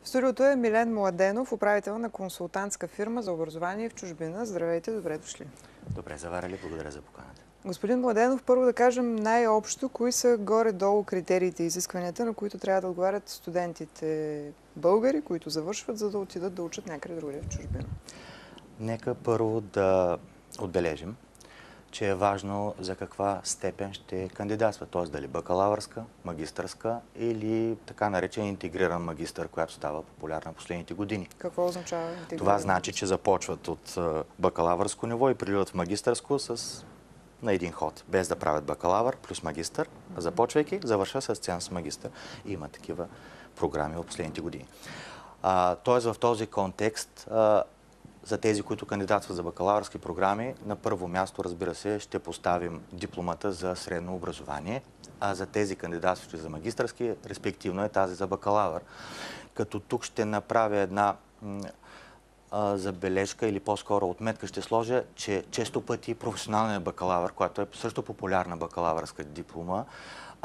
Студиото е Милен Младенов, управител на консултантска фирма за образование в чужбина. Здравейте, добре дошли. Добре заварили, благодаря за поканата. Господин Младенов, първо да кажем най-общо, кои са горе-долу критериите и изискванията, на които трябва да отговарят студентите българи, които завършват, за да отидат да учат някъде другаде в чужбина? Нека първо да отбележим, че е важно за каква степен ще кандидатства, т.е. дали бакалавърска, магистърска или така наречен интегриран магистър, която става популярна в последните години. Какво означава интегриран? Това значи, че започват от бакалавърско ниво и приливат в магистърско на един ход, без да правят бакалавър плюс магистър, а започвайки, завършва с ценз магистър. Има такива програми в последните години. Т.е. в този контекст, за тези, които кандидатстват за бакалавърски програми, на първо място, разбира се, ще поставим дипломата за средно образование, а за тези кандидатстващи за магистърски, респективно е тази за бакалавър. Като тук ще направя една забележка или по-скоро отметка ще сложа, че често пъти професионалният бакалавър, която е също популярна бакалавърска диплома,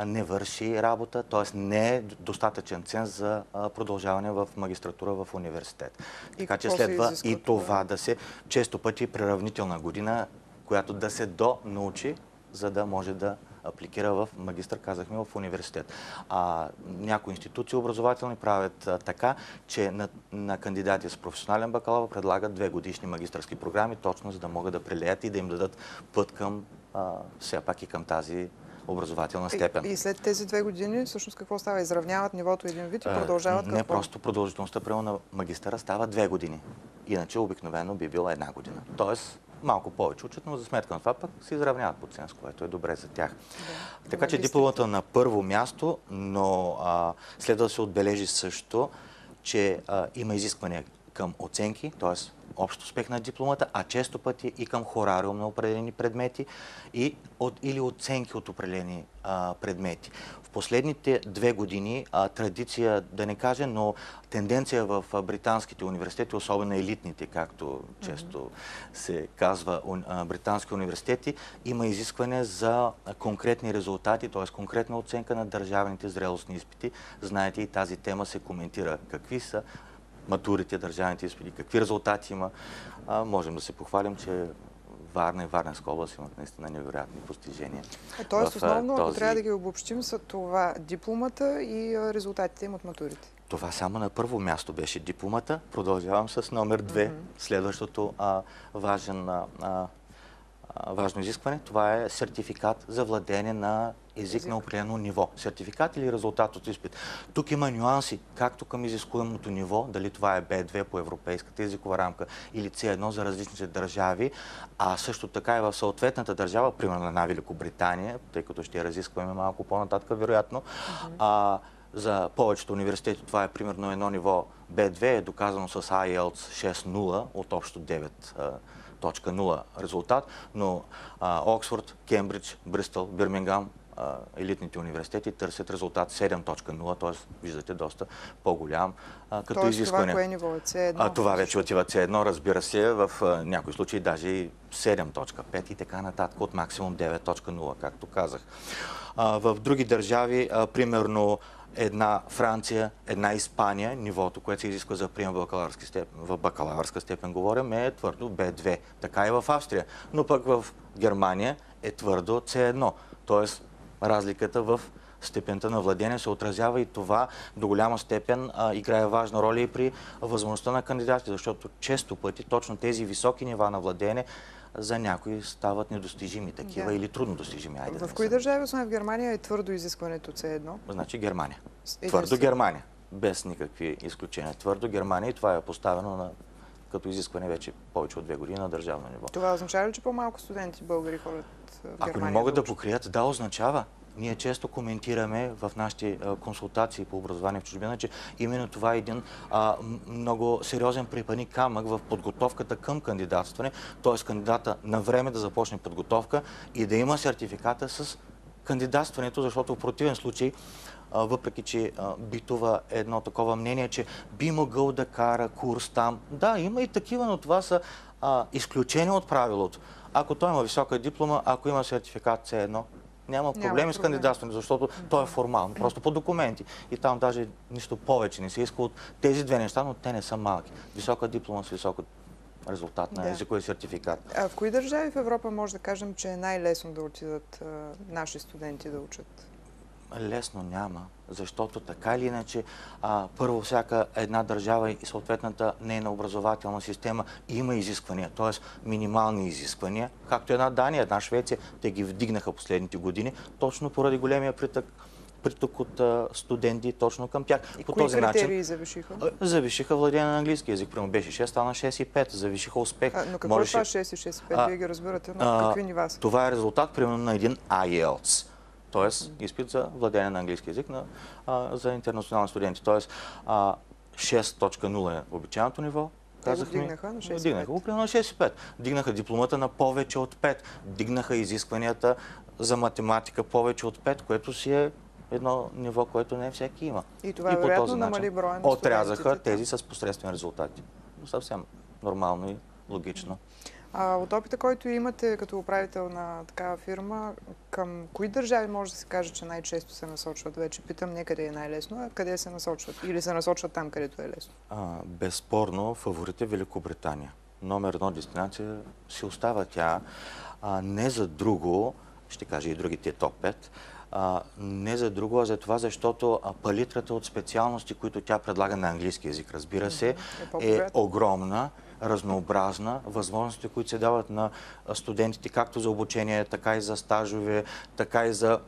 не върши работа, т.е. не е достатъчен ценз за продължаване в магистратура в университет. Така че следва и това да се често пъти приравнителна година, която да се донаучи, за да може да апликира в магистър, казахме, в университет. Някои институции образователни правят така, че на кандидати с професионален бакалавър предлагат 2-годишни магистърски програми, точно за да могат да прилеят и да им дадат път към все пак и към тази образователна степен. И след тези 2 години, всъщност какво става? Изравняват нивото един вид и продължават какво? Не, просто продължителността прямо на магистъра става 2 години. Иначе обикновено би била 1 година. Тоест, малко повече учат, но за сметка на това пък се изравняват по ценз, което е добре за тях. Да, така че дипломата на първо място, но следва да се отбележи също, че има изисквания към оценки, т.е. общ успех на дипломата, а често пъти и към хорариум на определени предмети или оценки от определени предмети. В последните 2 години традиция, да не кажа, но тенденция в британските университети, особено елитните, както често се казва, британски университети, има изискване за конкретни резултати, т.е. конкретна оценка на държавните зрелостни изпити. Знаете, и тази тема се коментира. Какви са матурите, държавните изпити, какви резултати има. Можем да се похвалим, че Варна и Варненска област имат наистина невероятни постижения. Тоест, основно, ако трябва да ги обобщим, са това дипломата и резултатите им от матурите. Това само на първо място беше дипломата. Продължавам с номер 2. Следващото важно изискване, това е сертификат за владеене на език на определено ниво. Сертификат или резултат от изпит. Тук има нюанси, както към изискуемото ниво, дали това е B2 по европейската езикова рамка или C1 за различните държави, а също така и в съответната държава, примерно на Великобритания, тъй като ще я разискваме малко по-нататък, вероятно. За повечето университети това е примерно едно ниво B2, е доказано с IELTS 6.0 от общо 9.0 резултат, но Оксфорд, Кембридж, Бристъл, Бирмингам, елитните университети търсят резултат 7.0, т.е. виждате доста по-голям като изискване. Това кое ниво е? C1? Това вече отива C1, разбира се, в някои случаи даже и 7.5 и така нататък от максимум 9.0, както казах. В други държави, примерно една Франция, една Испания, нивото, което се изисква за прием в бакалавърска степен, говорим, е твърдо B2. Така и в Австрия. Но пък в Германия е твърдо C1. Тоест, разликата в степента на владение се отразява и това до голяма степен играе важна роля и при възможността на кандидатите, защото често пъти точно тези високи нива на владение за някои стават недостижими такива или трудно достижими. В кои държави, освен в Германия, е твърдо изискването C1? Значи Германия. Твърдо Германия. Без никакви изключения. Твърдо Германия и това е поставено като изискване вече повече от 2 години на държавно ниво. Това означава ли, че по-малко студенти българи ходят в Германия? Ако не могат да покрият, да, означава. Ние често коментираме в нашите консултации по образование в чужбина, че именно това е един много сериозен препъни камък в подготовката към кандидатстване, т.е. кандидата на време да започне подготовка и да има сертификата с кандидатстването, защото в противен случай, въпреки че битува едно такова мнение, че би могъл да кара курс там. Да, има и такива, но това са изключения от правилото. Ако той има висока диплома, ако има сертификат C1, няма проблеми с кандидатстването, защото то е формално, просто по документи. И там даже нищо повече не се иска от тези две неща, но те не са малки. Висока диплома с висока резултат на езикови сертификат. А в кои държави в Европа може да кажем, че е най-лесно да отидат наши студенти да учат? Лесно няма, защото така или иначе, първо всяка една държава и съответната нейна образователна система има изисквания, т.е. минимални изисквания, както една Дания, една Швеция, те ги вдигнаха последните години, точно поради големия приток от студенти точно към тях. И кои критерии завишиха? Завишиха владение на английски език. Примерно беше 6, стана 6,5. Завишиха успех. Но какво е това 6 и 6,5? Вие ги разбирате, но какви нива са? Това е резултат, примерно, на един IELTS. Т.е. изпит за владение на английски език за интернационални студенти. Т.е. 6.0 е обичайното ниво. Те го вдигнаха на 6,5. Вдигнаха го примерно на 6,5. Вдигнаха дипломата на повече от 5. Вдигнаха изискванията за математика повече от 5, което си е едно ниво, което не всеки има. И това вероятно намали броя на студентите. Отрязаха тези с посредствени резултати. Съвсем нормално и логично. От опита, който имате като управител на такава фирма, към кои държави може да се каже, че най-често се насочват? Вече питам не къде е най-лесно, а къде се насочват? Или се насочват там, където е лесно? Безспорно, фаворит е Великобритания. Номер 1 дестинация си остава тя. Не за друго, ще кажа и другите топ 5, не за друго, а за това, защото палитрата от специалности, които тя предлага на английски език, разбира се, е огромна, разнообразна. Възможностите, които се дават на студентите, както за обучение, така и за стажове, така и за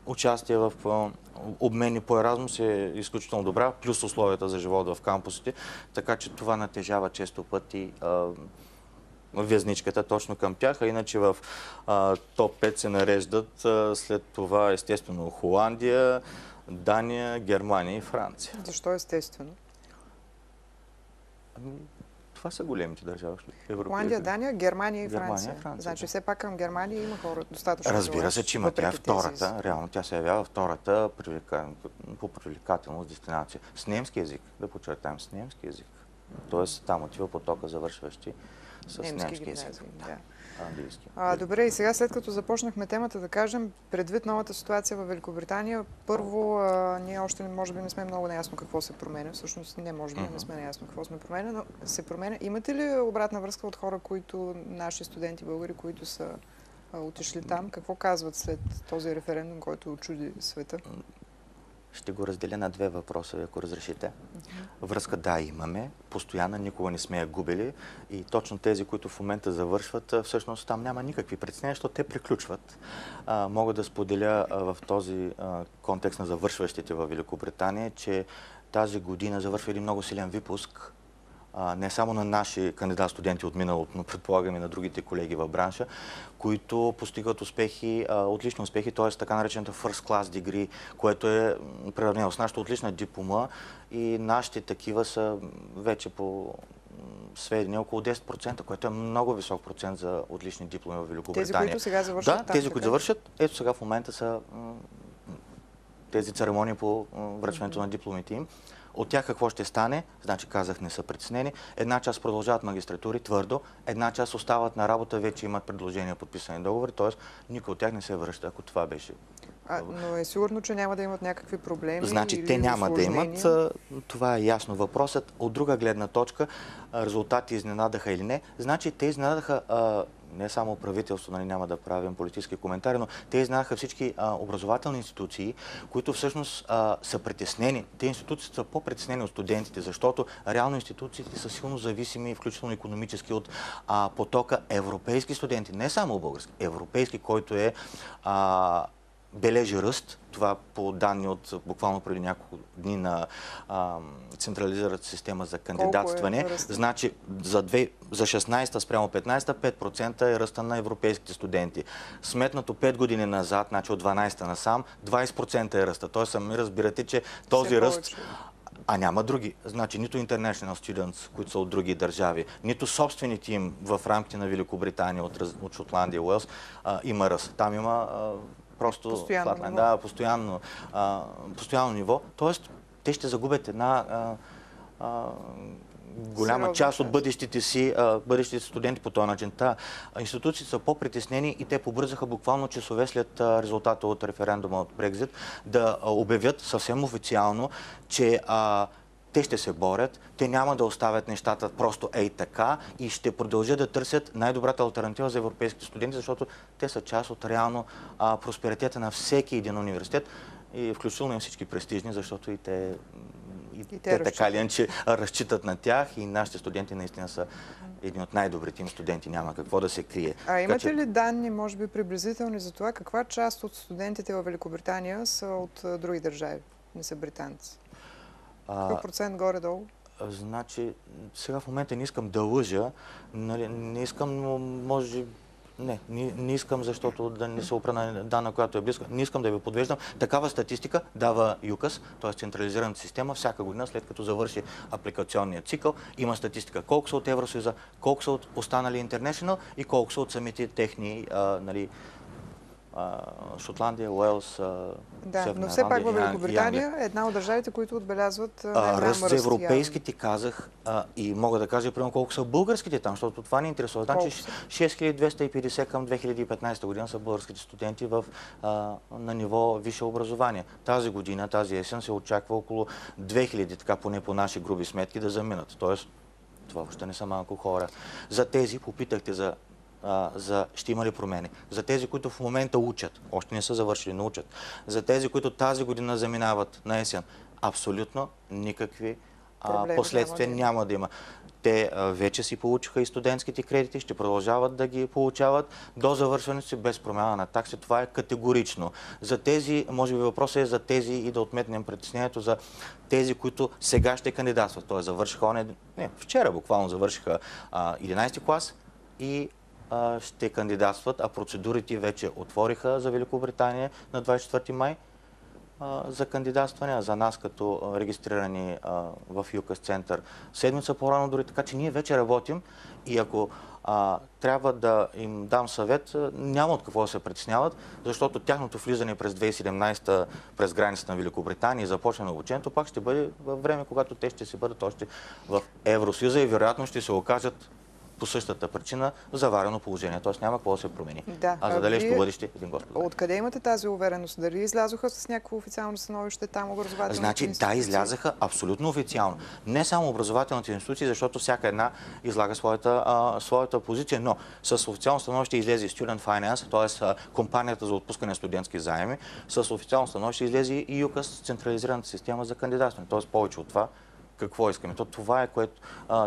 участие в обмени по Еразмус е изключително добра, плюс условията за живот в кампусите, така че това натежава често пъти вязничката точно към тях, а иначе в топ 5 се нареждат след това естествено Холандия, Дания, Германия и Франция. Защо естествено? Това са големите държави. Холандия, Дания, Германия и Франция. Значи все пак към Германия има хора достатъчно. Разбира се, че има. Тя е втората. Реално тя се явява втората по привлекателност дестинация. С немски език, да подчертаем, с немски език. Тоест там отива потока завършващи с немски език. Английски. Добре, и сега след като започнахме темата, да кажем, предвид новата ситуация в Великобритания, първо, ние още може би не сме много наясно какво се променя. Всъщност не може би не сме наясно какво сме променя, но се променя. Имате ли обратна връзка от хора, които, наши студенти българи, които са отишли там? Какво казват след този референдум, който очуди света? Ще го разделя на две въпроса, ако разрешите. Връзка да, имаме. Постоянно никога не сме я губили. И точно тези, които в момента завършват, всъщност там няма никакви притеснения, защото те приключват. Мога да споделя в този контекст на завършващите в Великобритания, че тази година завършва един много силен випуск. Не само на наши кандидат-студенти от миналото, но предполагам и на другите колеги в бранша, които постигат успехи, отлични успехи, т.е. така наречената first class degree, което е приравнено с нашата отлична диплома и нашите такива са вече по сведения около 10%, което е много висок процент за отлични дипломи в Великобритания. Тези, които сега завършат там, тези, които завършат, ето сега в момента са тези церемонии по връчването на дипломите им. От тях какво ще стане? Значи казах, не са притеснени. Една част продължават магистратури твърдо, една част остават на работа, вече имат предложения, подписани договори, т.е. никой от тях не се връща, ако това беше. Но е сигурно, че няма да имат някакви проблеми. Значи те няма да имат. Това е ясно въпросът. От друга гледна точка, резултати изненадаха или не. Значи те изненадаха не само правителство, нали, няма да правим политически коментари, но те изнадаха всички образователни институции, които всъщност са притеснени. Те институции са по-притеснени от студентите, защото реално институциите са силно зависими, включително икономически, от потока европейски студенти, не само български, европейски, който е бележи ръст. Това по данни от буквално преди няколко дни на централизираната система за кандидатстване. Значи за 16-та спрямо 15-та 5% е ръста на европейските студенти. Сметнато 5 години назад, значи от 12-та насам, 20% е ръста. Тоест сами разбирате, че този ръст... няма други. Значи нито international students, които са от други държави, нито собствените им в рамките на Великобритания, от Шотландия и Уелс, има ръст. Там има просто постоянно ниво. Тоест, те ще загубят една голяма Сериозна част от част. бъдещите студенти по този начин. Институциите са по-притеснени и те побързаха буквално часове след резултата от референдума от Брекзит да обявят съвсем официално, че те ще се борят, те няма да оставят нещата просто ей така и ще продължат да търсят най-добрата алтернатива за европейските студенти, защото те са част от реално просперитета на всеки един университет и включително и всички престижни, защото и те така или иначе разчитат на тях и нашите студенти наистина са едни от най-добрите им студенти, няма какво да се крие. Имате ли данни, може би приблизителни за това, каква част от студентите в Великобритания са от други държави, не са британци? Какъв процент горе-долу? Значи, сега в момента не искам да лъжа, не искам, може... Не искам, защото да не се опра на данна, която е близка. Не искам да ви подвеждам. Такава статистика дава ЮКАС, т.е. централизираната система, всяка година, след като завърши апликационния цикъл. Има статистика колко са от Евросъюза, колко са от останали Интернешнъл и колко са от самите техни, Шотландия, Уелс, да, но все пак във Великобритания е една от държавите, които отбелязват най-голям ръст. За европейските казах и мога да кажа примерно колко са българските там, защото това ни интересува. Значи 6250 към 2015 година са българските студенти на ниво висше образование. Тази година, тази есен се очаква около 2000, така поне по наши груби сметки, да заминат. Тоест, това въобще не са малко хора. За тези попитахте ще има ли промени. За тези, които в момента учат, още не са завършили, но учат. За тези, които тази година заминават на есен, абсолютно никакви последствия няма да има. Те вече си получиха и студентските кредити, ще продължават да ги получават до завършването си без промяна на такси. Това е категорично. За тези, може би въпросът е за тези и да отметнем притеснението за тези, които сега ще кандидатстват. Т.е. завършиха, вчера буквално завършиха 11 клас и ще кандидатстват, а процедурите вече отвориха за Великобритания на 24 май за кандидатстване, за нас като регистрирани в ЮКАС център седмица по-рано дори, така че ние вече работим и ако трябва да им дам съвет, няма от какво да се притесняват, защото тяхното влизане през 2017 през границата на Великобритания и започне на обучението пак ще бъде във време, когато те ще се бъдат още в Евросъюза и вероятно ще се окажат по същата причина заварено положение. Т.е. няма какво да се промени. Да. А за далечното бъдеще един Господ. Откъде имате тази увереност? Дали излязоха с някакво официално становище там образователните институции? Значи, излязаха абсолютно официално. Не само образователните институции, защото всяка една излага своята позиция, но с официално становище излезе Student Finance, т.е. компанията за отпускане на студентски заеми, с официално становище излезе и ЮКАС, централизираната система за кандидатстване. Т.е. повече от това. Какво искаме?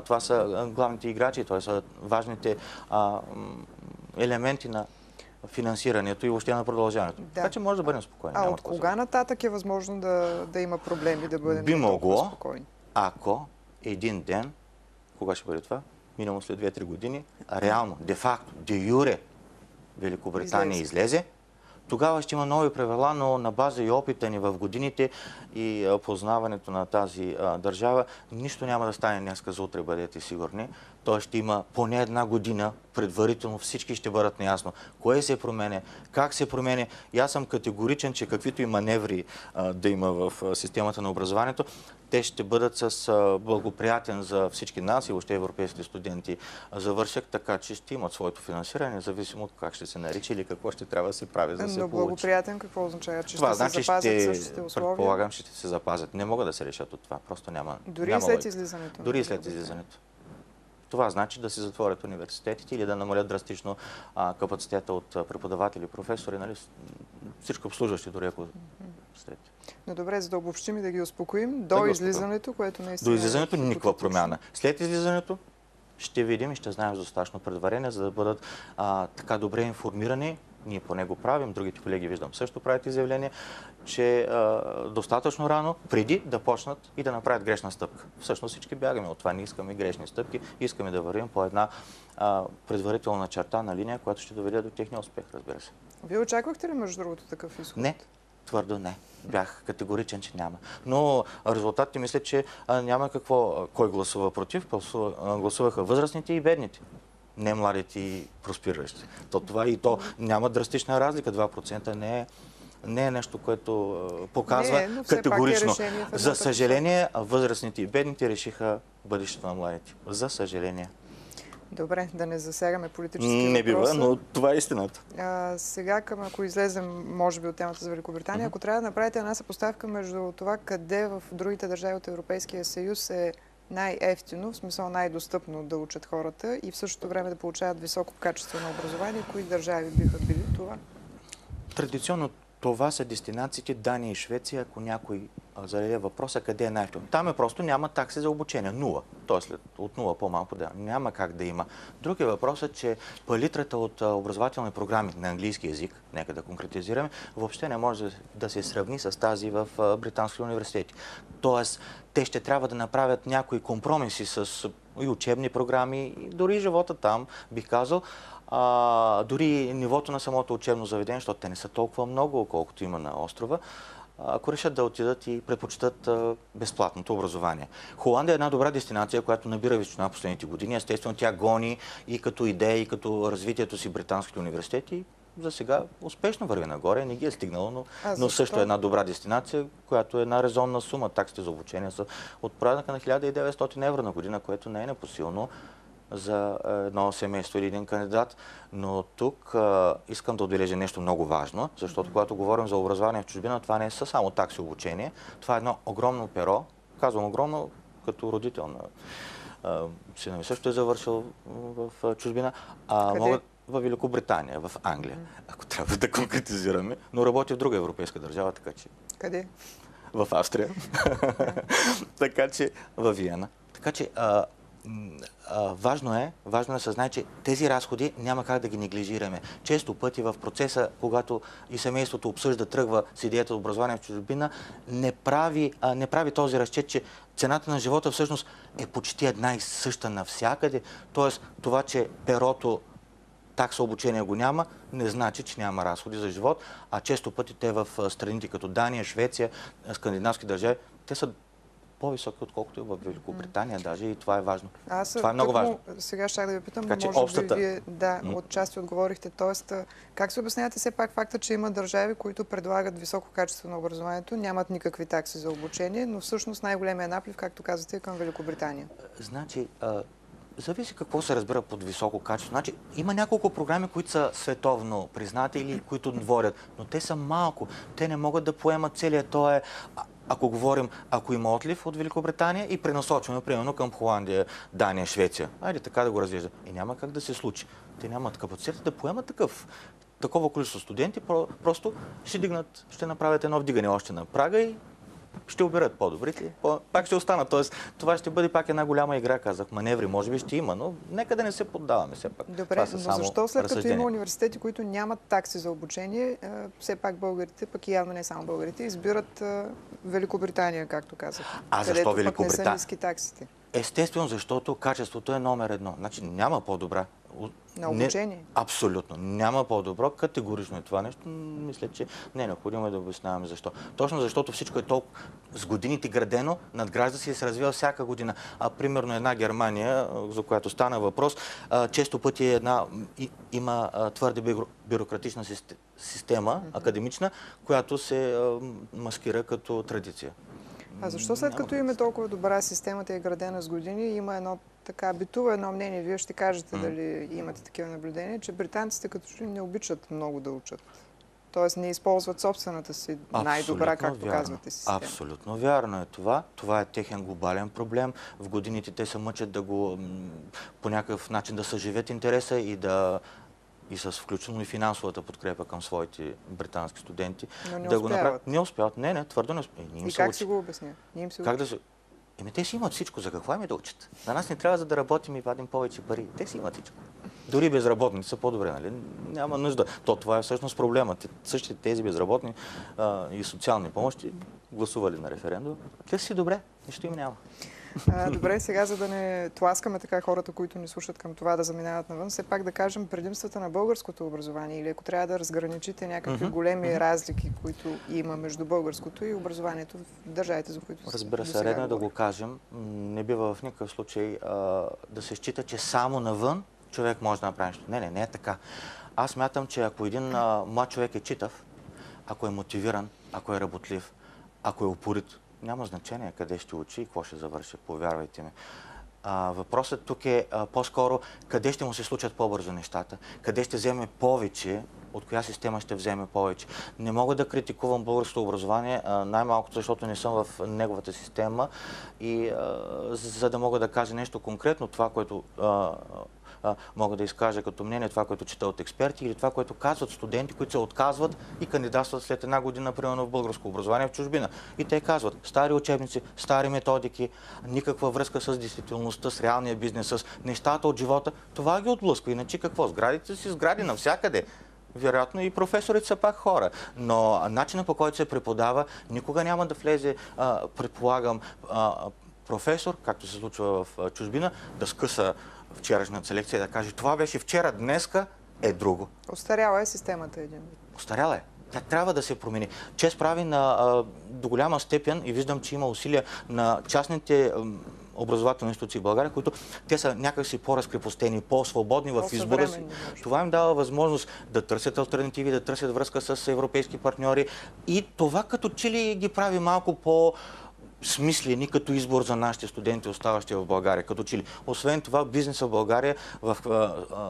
Това са главните играчи, т.е. са важните елементи на финансирането и въобще на продължаването. Да. Така че може да бъдем спокойни. От кога нататък е възможно да има проблеми, да бъдем спокойни? Ако един ден, кога ще бъде това? Минало след 2-3 години, реално, де-факто, де-юре Великобритания излезе, тогава ще има нови правила, но на база и опита ни в годините и познаването на тази държава, нищо няма да стане днеска за утре, бъдете сигурни. Той ще има поне една година предварително, всички ще бъдат наясно кое се променя, как се променя. И аз съм категоричен, че каквито и маневри да има в системата на образованието, те ще бъдат с благоприятен за всички нас и въобще европейските студенти завършек, така че ще имат своето финансиране, независимо от как ще се нарича или какво ще трябва да се прави, за да се получи. Но благоприятен какво означава? Че ще се запазят същите условия? Предполагам, ще се запазят. Не могат да се решат от това. Просто няма. Дори след излизането? Дори след излизането. Това значи да се затворят университетите или да намалят драстично капацитета от преподаватели, професори, нали? Всичко обслужващи, дори ако следите. Но добре, за да обобщим и да ги успокоим, до излизането, което наистина... До излизането никаква промяна. След излизането ще видим и ще знаем за достатъчно предварение, за да бъдат така добре информирани. Ние поне го правим, другите колеги виждам също правят изявление, че достатъчно рано, преди да почнат и да направят грешна стъпка. Всъщност всички бягаме от това, не искаме грешни стъпки, искаме да вървим по една предварително начертана линия, която ще доведе до техния успех, разбира се. Вие очаквахте ли между другото такъв изход? Не, твърдо не. Бях категоричен, че няма. Но резултатите мисля, че няма какво, кой гласува против, гласуваха възрастните и бедните. Не младите и проспиращи. Това и то няма драстична разлика. 2% не е не е нещо, което показва Не, но все категорично. пак е решение в едната За съжаление, възрастните и бедните решиха бъдещето на младите. За съжаление. Добре, да не засягаме политически Не бива, въпроса. но това е истината. Сега, ако излезем, може би, от темата за Великобритания, ако трябва да направите една съпоставка между това, къде в другите държави от Европейския съюз е най-евтино, в смисъл най-достъпно да учат хората и в същото време да получават високо качествено образование, кои държави биха били това? Традиционно това са дестинациите Дания и Швеция, ако някой зададе въпроса къде е най-ефтино. Там просто няма такси за обучение. Нула. Тоест от нула по-малко да няма как да има. Друг е въпросът, че палитрата от образователни програми на английски език, нека да конкретизираме, въобще не може да се сравни с тази в британските университети. Тоест, те ще трябва да направят някои компромиси с и учебни програми, и дори живота там, бих казал, дори нивото на самото учебно заведение, защото те не са толкова много, колкото има на острова, ако решат да отидат и предпочитат безплатното образование. Холандия е една добра дестинация, която набира височина в последните години. Естествено, тя гони и като идея, и като развитието си британските университети. За сега успешно върви нагоре, не ги е стигнало, но също е една добра дестинация, която е една резонна сума. Таксите за обучение са от порядъка на 1900 евро на година, което не е непосилно за едно семейство или един кандидат. Но тук искам да отбележа нещо много важно, защото когато говорим за образование в чужбина, това не е само такси обучение, това е едно огромно перо, казвам огромно като родител на сина ми също е завършил в чужбина. В Великобритания, в Англия, ако трябва да конкретизираме, но работи в друга европейска държава, така че... Къде? В Австрия. Така че във Виена. Така че важно е да се знае, че тези разходи няма как да ги неглижираме. Често пъти в процеса, когато и семейството обсъжда, тръгва с идеята за образование в чужбина, не прави този разчет, че цената на живота всъщност е почти една и съща навсякъде. Тоест това, че перото такса обучение го няма, не значи, че няма разходи за живот, а често пъти те в страните като Дания, Швеция, скандинавски държави, те са по-високи, отколкото и в Великобритания даже, и това е важно. Това е много важно. Сега ще да ви питам, така, може би вие отчасти отговорихте. Тоест, как се обяснявате все пак факта, че има държави, които предлагат високо качество на образованието, нямат никакви такси за обучение, но всъщност най-големият наплив, както казвате, е към Великобритания? Значи, зависи какво се разбира под високо качество. Значи, има няколко програми, които са световно признати или които дворят, но те са малко. Те не могат да поемат целият. То е, ако има отлив от Великобритания и пренасочваме, примерно, към Холандия, Дания, Швеция. Айде така да го разглежда. И няма как да се случи. Те нямат капацитет да поемат такова количество студенти, просто ще направят едно вдигане още на прага и ще обират по-добрите, пак ще останат. Тоест, това ще бъде пак една голяма игра, казах. Маневри може би ще има, но нека да не се поддаваме все пак. Добре, но защо след като има университети, които нямат такси за обучение, все пак българите, пък и явно не само българите, избират Великобритания, както казах. Защо Великобритания? Пък не са ниски таксите. Естествено, защото качеството е номер едно. Значи няма по-добра. На обучение? Абсолютно. Няма по-добро. Категорично е това нещо. Мисля, че не е необходимо да обясняваме защо. Точно защото всичко е толкова с годините градено, надгражда се и се развива всяка година. Примерно една Германия, за която стана въпрос, често пъти има твърде бюрократична система, академична, която се маскира като традиция. Защо след като има толкова добра системата и градена с години, има битува едно мнение, вие ще кажете дали имате такива наблюдения, че британците като че не обичат много да учат. Тоест не използват собствената си най-добра, както казвате, система. Абсолютно вярно е това. Това е техен глобален проблем. В годините те се мъчат да го по някакъв начин да съживят интереса и с включително и финансовата подкрепа към своите британски студенти. Но не успяват. Не успяват. Не, твърдо не успяват. И как си го обясня? Те си имат всичко. За какво да учат? На нас не трябва, за да работим и вадим повече пари. Те си имат всичко. Дори безработните са по-добре, нали? Няма нужда. Това е всъщност проблемът. Същите тези безработни и социални помощи гласували на референдум. Те си добре. Нищо им няма. Добре, сега за да не тласкаме така хората, които ни слушат към това да заминават навън, все пак да кажем предимствата на българското образование или ако трябва да разграничите някакви големи разлики, които има между българското и образованието в държавите, за които разбира се, редно е да го кажем. Не бива в никакъв случай да се счита, че само навън човек може да направи нещо. Не е така. Аз смятам, че ако един млад човек е читав, ако е мотивиран, ако е работлив, ако е упорит, няма значение къде ще учи и какво ще завърши, повярвайте ми. Въпросът тук е по-скоро къде ще му се случат по-бързо нещата, къде ще вземе повече, от коя система ще вземе повече. Не мога да критикувам българското образование, най-малкото, защото не съм в неговата система и за да мога да кажа нещо конкретно, това, което мога да изкажа като мнение, това, което чета от експерти или това, което казват студенти, които се отказват и кандидатстват след една година, примерно в българско образование в чужбина. И те казват, стари учебници, стари методики, никаква връзка с действителността, с реалния бизнес, с нещата от живота. Това ги отблъсква. Иначе какво? Сградите си сгради навсякъде. Вероятно и професорите са пак хора, но начинът, по който се преподава, никога няма да влезе, предполагам, професор, както се случва в чужбина, да скъса вчерашната селекция и да каже, това беше вчера, днеска е друго. Остаряла е системата един. Остаряла е. Тя трябва да се промени. ЧЕЗ прави до голяма степен и виждам, че има усилия на частните образователни институции в България, които те са някакси по-разкрепостени, по-свободни в избора си. Това им дава възможност да търсят алтернативи, да търсят връзка с европейски партньори и това като че ли ги прави малко по-смислени като избор за нашите студенти, оставащи в България. Като че ли. Освен това, бизнеса в България,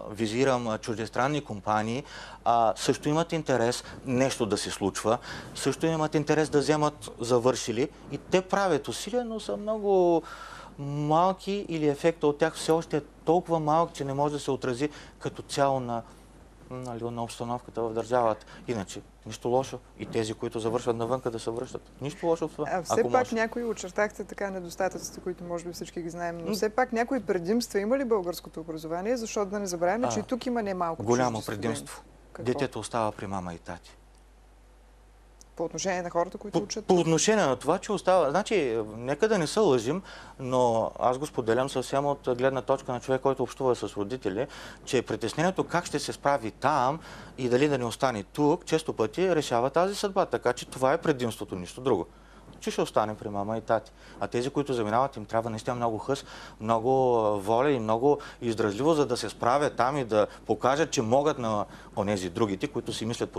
визирам чуждестранни компании, също имат интерес нещо да се случва, също имат интерес да вземат завършили и те правят усилия, но са много малки или ефекта от тях все още е толкова малък, че не може да се отрази като цяло на обстановката в държавата. Иначе, нищо лошо. И тези, които завършват навънка, да се връщат. Нищо лошо в това. Все пак някои очертахте така недостатъците, които може би всички ги знаем, но все пак някои предимства има ли българското образование, защото да не забравяме, че и тук има немалко голямо предимство. Детето остава при мама и тати. По отношение на хората, които учат? По отношение на това, че остава... Значи, нека да не се лъжим, но аз го споделям съвсем от гледна точка на човек, който общува с родители, че притеснението как ще се справи там и дали да не остане тук, често пъти решава тази съдба. Така че това е предимството, нищо друго. Че ще остане при мама и тати. А тези, които заминават, им трябва наистина много хъс, много воля и много издръжливо, за да се справят там и да покажат, че могат на онези другите, които си мислят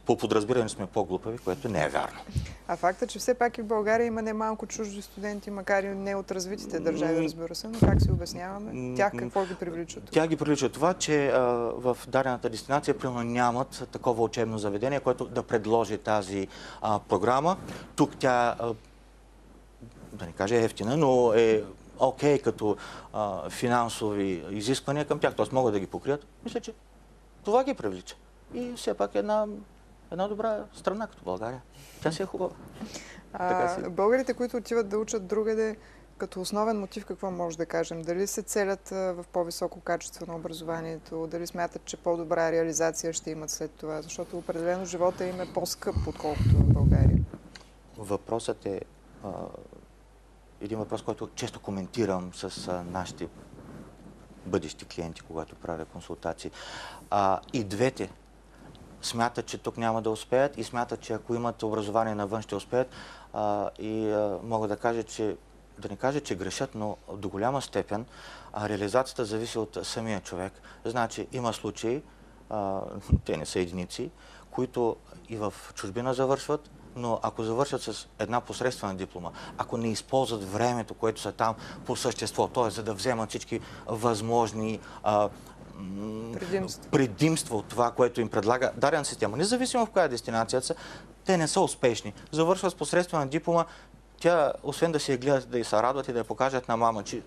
по подразбиране сме по-глупави, което не е вярно. А факта, че все пак и в България има немалко чужди студенти, макар и не от развитите държави, разбира се, но как си обясняваме? Тях какво ги привлича? Тя ги привлича това, че в дадената дестинация примерно нямат такова учебно заведение, което да предложи тази програма. Тук тя, да не кажа ефтина, но е окей като финансови изисквания към тях, т.е. могат да ги покрият. Мисля, че това ги привлича. И все пак една добра страна като България. Тя си е хубава. Българите, които отиват да учат другаде, като основен мотив какво може да кажем? Дали се целят в по-високо качество на образованието? Дали смятат, че по-добра реализация ще имат след това? Защото определено живота им е по-скъп, отколкото в България. Въпросът е един въпрос, който често коментирам с нашите бъдещи клиенти, когато правя консултации. И двете смятат, че тук няма да успеят и смятат, че ако имат образование навън, ще успеят. Мога да кажа, че да не кажа, че грешат, но до голяма степен реализацията зависи от самия човек. Значи има случаи, те не са единици, които и в чужбина завършват, но ако завършат с една посредствена диплома, ако не използват времето, което са там по същество, т.е. за да вземат всички възможни предимства от това, което им предлага дадена система, независимо в коя дестинация са, те не са успешни. Завършват с посредствена диплома, тя, освен да си я гледат, да й се радват и да я покажат на мама, че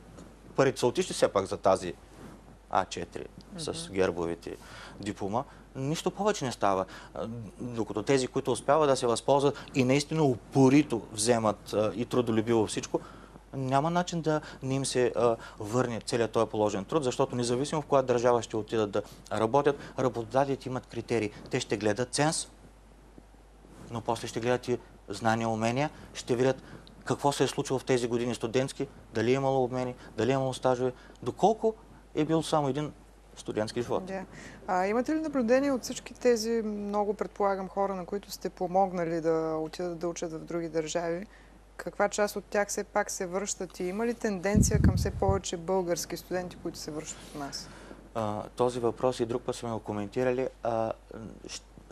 парите са отишли все пак за тази А4 с гербовите диплома, нищо повече не става. Докато тези, които успяват да се възползват и наистина упорито вземат и трудолюбиво всичко, няма начин да не им се върне целият този положен труд, защото независимо в коя държава ще отидат да работят, работодателите имат критерии. Те ще гледат ценз, но после ще гледат и знания, умения, ще видят какво се е случило в тези години студентски, дали е имало обмени, дали е имало стажове, доколко е бил само един студентски живот. Имате ли наблюдение от всички тези много, предполагам, хора, на които сте помогнали да отидат да учат в други държави? Каква част от тях все пак се връщат и има ли тенденция към все повече български студенти, които се връщат от нас? Този въпрос и друг път сме го коментирали.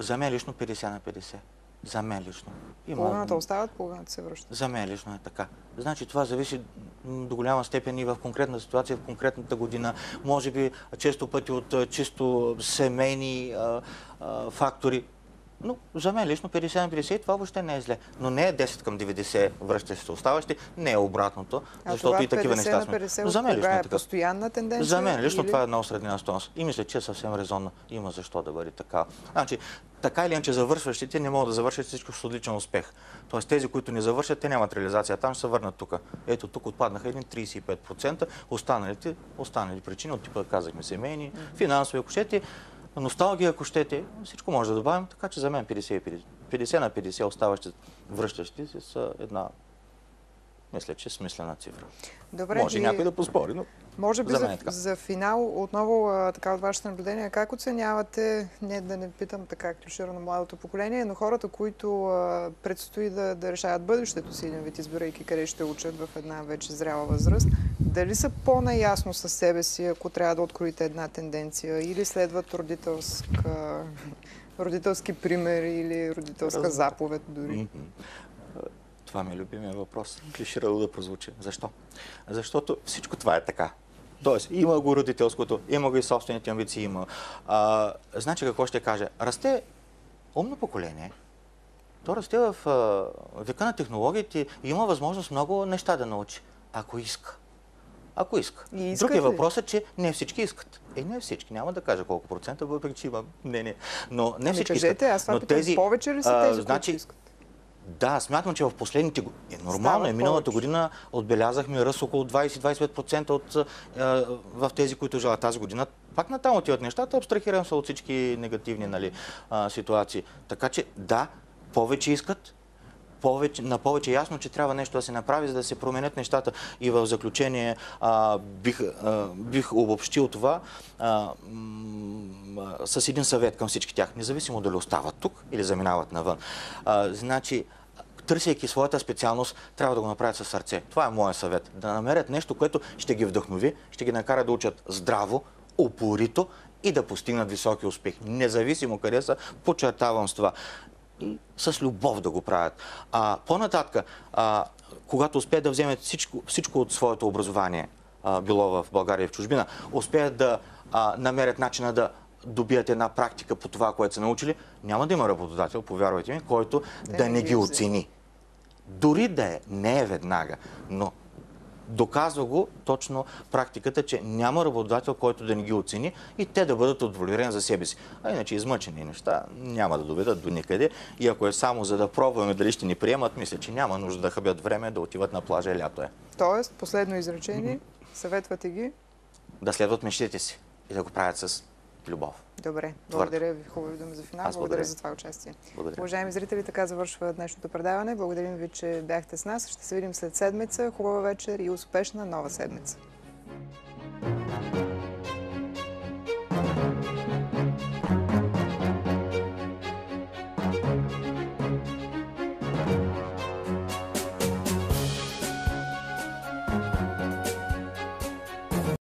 За мен лично 50 на 50. За мен лично. Половината остават, половината се връщат. За мен лично е така. Значи това зависи до голяма степен и в конкретна ситуация, в конкретната година. Може би често пъти от чисто семейни фактори. Но за мен лично 50 на 50 това въобще не е зле. Но не е 10 към 90 връщащи се оставащи, не е обратното, защото и такива неща сме. Но за мен лично е така. Постоянна тенденция? За мен лично това е една осреднена стойност. И мисля, че е съвсем резонна. Има защо да бъде така. Значи, така или иначе завършващите не могат да завършат всичко с отличен успех. Тоест тези, които не завършат, те нямат реализация. Там ще се върнат тук. Ето тук отпаднаха един 35%. Останали причини от типа, казахме, семейни, финансови, ако щете, носталгия, ако щете, всичко може да добавим, така че за мен 50 на 50 оставащи връщащи се са една, мисля, че смислена цифра. Добре, може някой да поспори, но може би за мен е така. За финал, отново така от вашето наблюдение, как оценявате, не да не питам така клиширано младото поколение, но хората, които предстои да решават бъдещето си един вид, избирайки къде ще учат в една вече зряла възраст, дали са по-наясно със себе си, ако трябва да откроите една тенденция, или следват родителски пример или родителска заповед дори? Това ми е любимия въпрос. Клиширано да прозвучи. Защо? Защото всичко това е така. Тоест, има го родителското, има го и собствените амбиции, има. Значи какво ще кажа? Расте умно поколение. То расте в века на технологиите и има възможност много неща да научи, ако иска. Ако иска. Другият въпрос е, че не всички искат. Не всички. Няма да кажа колко процента, въпреки че има мнение. Но не всички искат. Кажете, аз това питам, повече ли са тези, които искат? Да, смятам, че в последните години, нормално е, миналата година отбелязахме ръст около 20-25% в тези, които желаят тази година. Пак натам отиват нещата, абстрахирам се от всички негативни ситуации. Така че да, повече искат, на повече ясно, че трябва нещо да се направи, за да се променят нещата. И в заключение бих обобщил това с един съвет към всички тях, независимо дали остават тук или заминават навън. Значи, търсейки своята специалност, трябва да го направят със сърце. Това е моят съвет. Да намерят нещо, което ще ги вдъхнови, ще ги накара да учат здраво, упорито и да постигнат високи успехи. Независимо къде са, подчертавам с това. И с любов да го правят. По-нататък, когато успеят да вземат всичко от своето образование, било в България и в чужбина, успеят да намерят начина да добият една практика по това, което са научили, няма да има работодател, повярвайте ми, който да не ги оцени. Дори да не е веднага, но доказва го точно практиката, че няма работодател, който да не ги оцени и те да бъдат удовлетворени за себе си. Иначе измъчени неща няма да доведат до никъде и ако е само за да пробваме дали ще ни приемат, мисля, че няма нужда да хабят време да отиват на плажа, лято е. Тоест, последно изречение, съветвате ги? Да следват мечтите си и да го правят с любов. Добре, благодаря ви. Хубави думи за финал. Благодаря за това участие. Уважаеми зрители, така завършва днешното предаване. Благодарим ви, че бяхте с нас. Ще се видим след седмица. Хубава вечер и успешна нова седмица.